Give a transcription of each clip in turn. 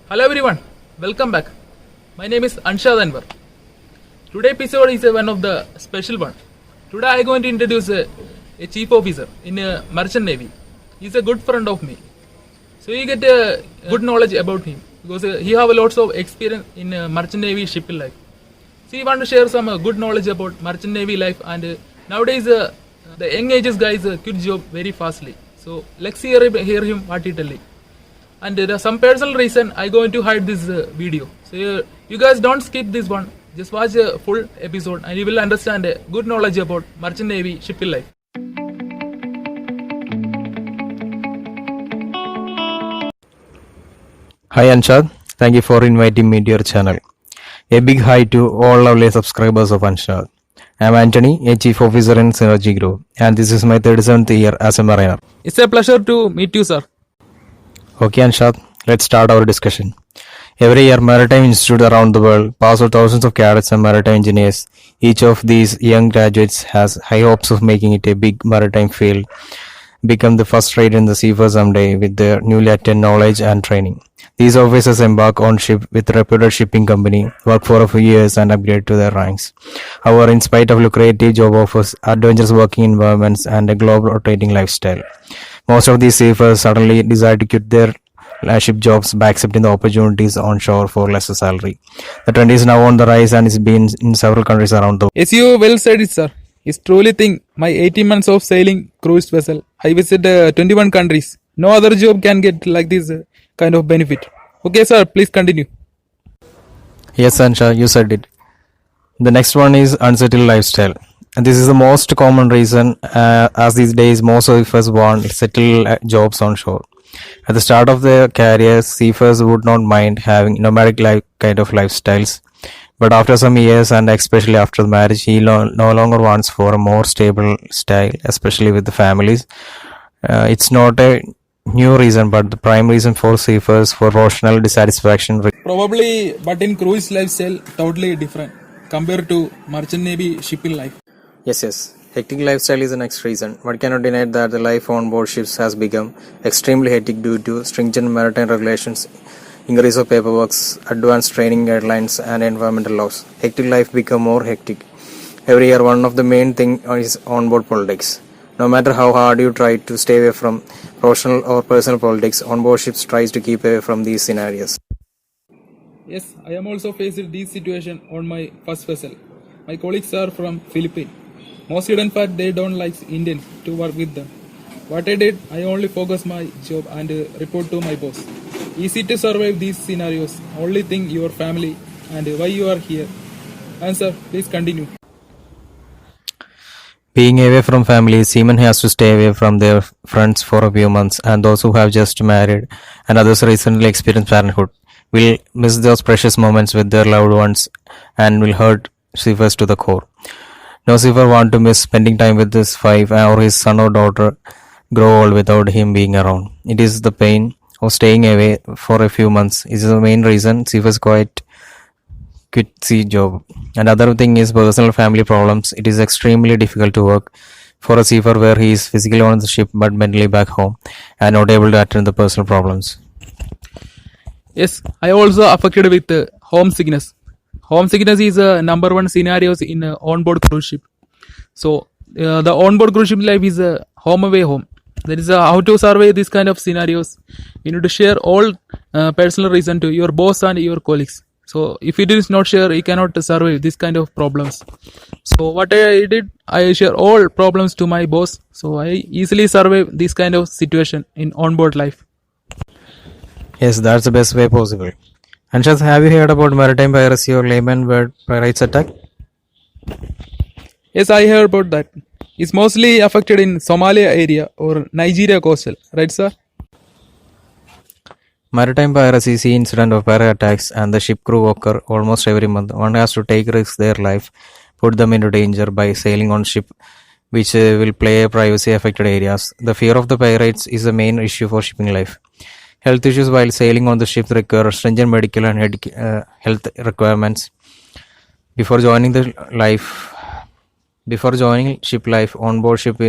Hello everyone, welcome back. My name is Anshad Anwar. Today episode is one of the special one. Today I am going to introduce a chief officer in a merchant navy. He is a good friend of me. So you get good knowledge about him because he have lots of experience in merchant navy shipping life. So he want to share some good knowledge about merchant navy life and nowadays the young ages guys quit job very fastly. So let's hear him what he telling. And there are some personal reason I going to hide this video. So you guys don't skip this one. Just watch a full episode and you will understand good knowledge about merchant navy shipping life. Hi Anshad, thank you for inviting me to your channel. A big hi to all lovely subscribers of Anshad. I am Anthony, a Chief Officer in Synergy Group, and this is my 37th year as a mariner. It's a pleasure to meet you, sir. Okay Anshad, let's start our discussion. Every year, maritime institutes around the world pass out thousands of cadets and maritime engineers. Each of these young graduates has high hopes of making it a big maritime field, become the first rate in the seafarer someday with their newly attained knowledge and training. These officers embark on ship with a reputed shipping company, work for a few years and upgrade to their ranks. However, in spite of lucrative job offers, adventurous working environments and a global rotating lifestyle, most of these seafarers suddenly decide to quit their ship jobs by accepting the opportunities on shore for lesser salary. The trend is now on the rise and is been in several countries around the world. As you well said it, sir. It's truly think my 18 months of sailing cruise vessel. I visit 21 countries. No other job can get like this kind of benefit. Okay, sir, please continue. Yes, Ansha, you said it. The next one is unsettled lifestyle. And this is the most common reason as these days most of us want settled jobs on shore. At the start of their careers, seafarers would not mind having nomadic kind of lifestyles. But after some years and especially after marriage, he no longer wants for a more stable style, especially with the families. It's not a new reason, but the prime reason for seafarers for emotional dissatisfaction. Probably, but in cruise lifestyle, totally different compared to merchant navy shipping life. Yes. Hectic lifestyle is the next reason. One cannot deny that the life on board ships has become extremely hectic due to stringent maritime regulations, increase of paperwork, advanced training guidelines, and environmental laws. Hectic life become more hectic. Every year, one of the main thing is onboard politics. No matter how hard you try to stay away from professional or personal politics, onboard ships tries to keep away from these scenarios. Yes, I am also faced this situation on my first vessel. My colleagues are from Philippines. Most hidden fact they don't like Indians to work with them. What I did, I only focus my job and report to my boss. Easy to survive these scenarios. Only thing your family and why you are here. Answer, please continue. Being away from family, seamen has to stay away from their friends for a few months, and those who have just married and others recently experienced parenthood will miss those precious moments with their loved ones and will hurt seafarers to the core. No seafarer want to miss spending time with his wife or his son or daughter grow old without him being around. It is the pain of staying away for a few months is the main reason seafarers quit sea job. Another thing is personal family problems. It is extremely difficult to work for a seafarer where he is physically on the ship but mentally back home and not able to attend the personal problems. Yes, I also affected with homesickness. Homesickness is number one scenarios in onboard cruise ship. So the onboard cruise ship life is home away home. That is how to survive this kind of scenarios. You need to share all personal reason to your boss and your colleagues. So if it is not share, you cannot survive this kind of problems. So what I did, I share all problems to my boss. So I easily survive this kind of situation in onboard life. Yes, that's the best way possible. Anshad, have you heard about maritime piracy or layman word pirates attack? Yes, I heard about that. It's mostly affected in Somalia area or Nigeria coastal, right sir? Maritime piracy is the incident of pirate attacks and the ship crew occur almost every month. One has to take risks their life, put them into danger by sailing on ship which will play privacy affected areas. The fear of the pirates is the main issue for shipping life. Health issues while sailing on the ship require stringent medical and health requirements. Before joining ship life, on-board ship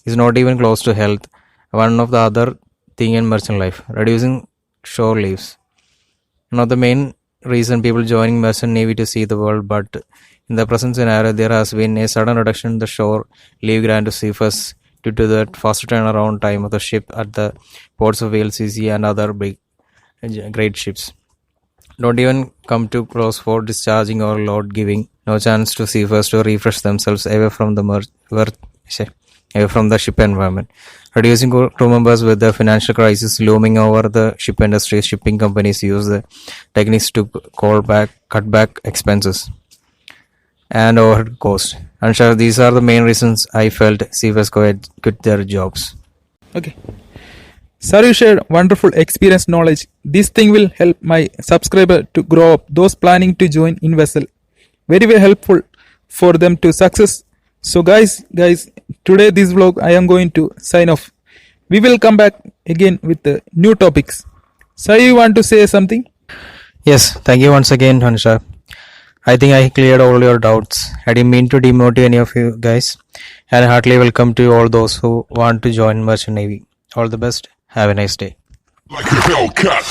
is not even close to health. One of the other thing in merchant life, reducing shore leaves. one of the main reason people joining merchant navy to see the world, but in the present scenario, there has been a sudden reduction in the shore leave grant to seafarers due to the faster turnaround time of the ship at the ports of VLCC and other big, great ships. Don't even come too close for discharging or load giving. No chance to seafarers to refresh themselves away from the ship environment. Reducing crew members with the financial crisis looming over the ship industry, shipping companies use the techniques to cut back expenses and overhead costs. And sure, these are the main reasons I felt seafarers quit their jobs. Okay. Sir, you shared wonderful experience knowledge. This thing will help my subscriber to grow up. Those planning to join in vessel, very helpful for them to success. So guys, today this vlog I am going to sign off. We will come back again with the new topics. Sir, you want to say something? Yes, thank you once again, Hansha. I think I cleared all your doubts. I didn't mean to demotivate any of you guys, and heartily welcome to all those who want to join Merchant Navy. All the best. Have a nice day. Like a Hellcat.